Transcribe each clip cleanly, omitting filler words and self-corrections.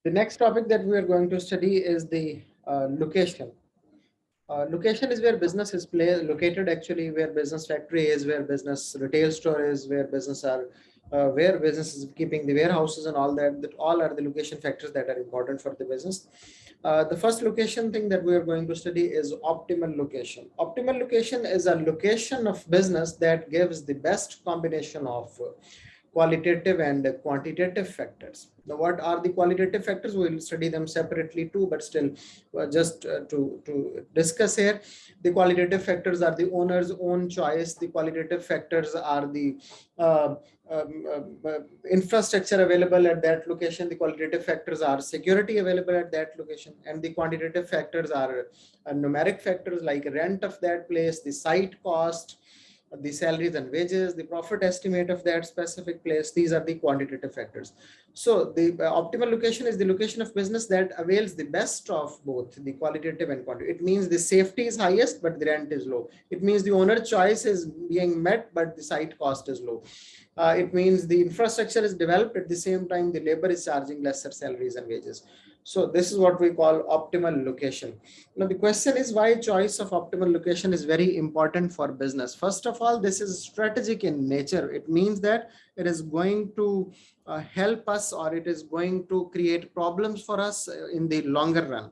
The next topic that we are going to study is the location. Location is where business is located, actually, where business factory is, where business retail store is, where business is keeping the warehouses and all that. That all are the location factors that are important for the business. The first location thing that we are going to study is optimal location. Optimal location is a location of business that gives the best combination of qualitative and quantitative factors. Now, what are the qualitative factors? We will study them separately too, but still, just to discuss here, the qualitative factors are the owner's own choice. The qualitative factors are the uh, infrastructure available at that location. The qualitative factors are security available at that location, and the quantitative factors are numeric factors like rent of that place, the site cost, the salaries and wages, the profit estimate of that specific place. These are the quantitative factors. So the optimal location is the location of business that avails the best of both the qualitative and quantitative. It means the safety is highest, but the rent is low. It means the owner choice is being met, but the site cost is low. It means the infrastructure is developed, at the same time the labor is charging lesser salaries and wages. So this is what we call optimal location. Now the question is why choice of optimal location is very important for business. First of all, this is strategic in nature. It means that it is going to help us, or it is going to create problems for us in the longer run.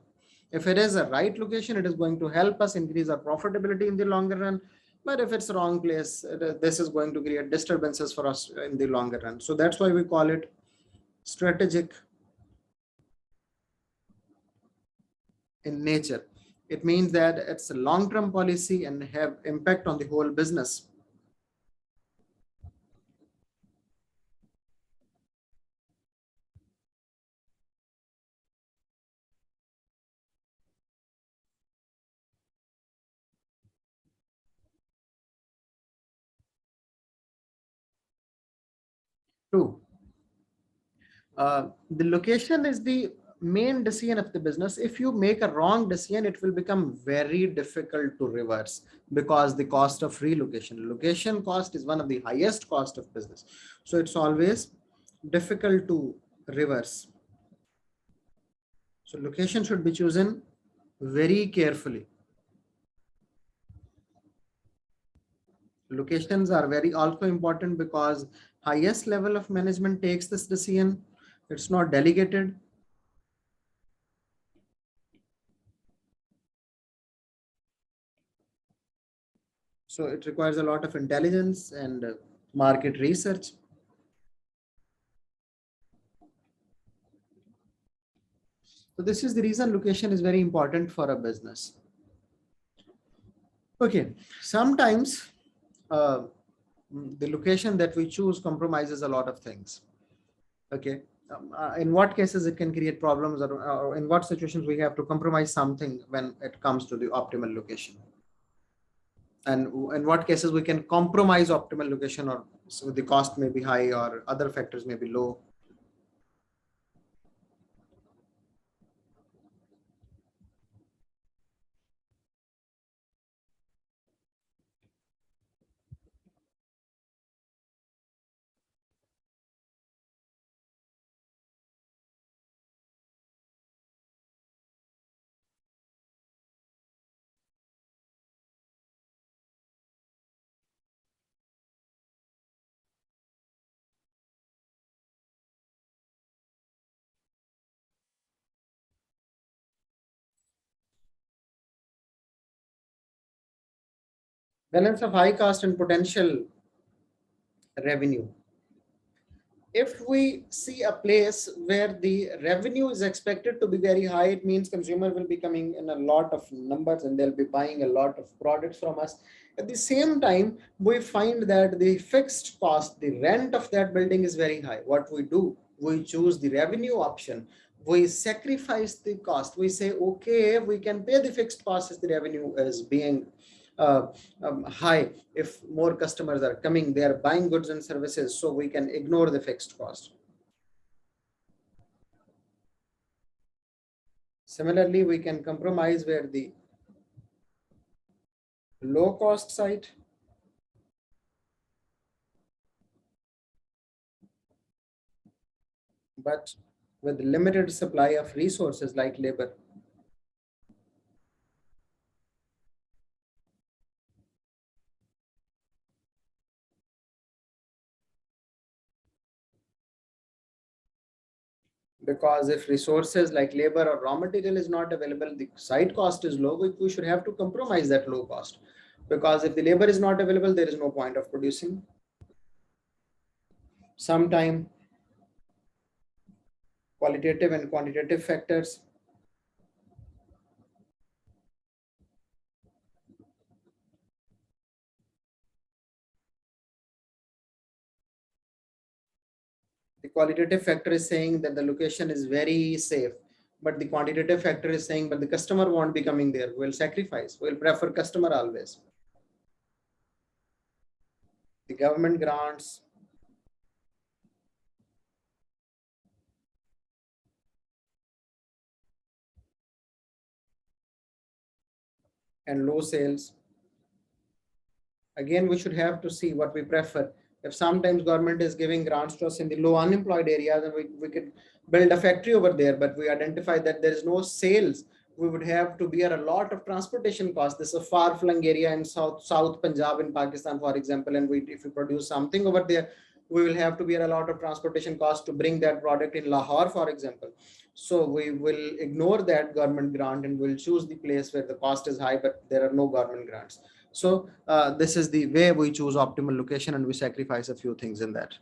If it is a right location, it is going to help us increase our profitability in the longer run. But if it's the wrong place, this is going to create disturbances for us in the longer run. So that's why we call it strategic in nature. It means that it's a long-term policy and have impact on the whole business. Two, the location is the main decision of the business. If you make a wrong decision, it will become very difficult to reverse, because the cost of relocation, location cost, is one of the highest cost of business. So it's always difficult to reverse. So location should be chosen very carefully. Locations are very also important because highest level of management takes this decision. It's not delegated. So it requires a lot of intelligence and market research. So this is the reason location is very important for a business. Okay, sometimes uh, the location that we choose compromises a lot of things. Okay, in what cases it can create problems, or in what situations we have to compromise something when it comes to the optimal location, and in what cases we can compromise optimal location, or so the cost may be high or other factors may be low. Balance of high cost and potential revenue. If we see a place where the revenue is expected to be very high, it means consumer will be coming in a lot of numbers and they'll be buying a lot of products from us. At the same time, we find that the fixed cost, the rent of that building is very high. What we do, we choose the revenue option. We sacrifice the cost. We say, okay, we can pay the fixed cost as the revenue is being uh, high. If more customers are coming, they are buying goods and services, so we can ignore the fixed cost. Similarly, we can compromise where the low cost site, but with limited supply of resources like labor. Because if resources like labor or raw material is not available, the site cost is low, we should have to compromise that low cost. Because if the labor is not available, there is no point of producing. Sometime qualitative and quantitative factors. The qualitative factor is saying that the location is very safe, but the quantitative factor is saying, but the customer won't be coming there. We'll sacrifice. We'll prefer customer always. The government grants and low sales. Again, we should have to see what we prefer. If sometimes government is giving grants to us in the low unemployed areas, then we could build a factory over there, but we identify that there is no sales, we would have to bear a lot of transportation costs. This is a far-flung area in South Punjab in Pakistan, for example, and if we produce something over there, we will have to bear a lot of transportation costs to bring that product in Lahore, for example. So we will ignore that government grant and we'll choose the place where the cost is high, but there are no government grants. So this is the way we choose optimal location, and we sacrifice a few things in that.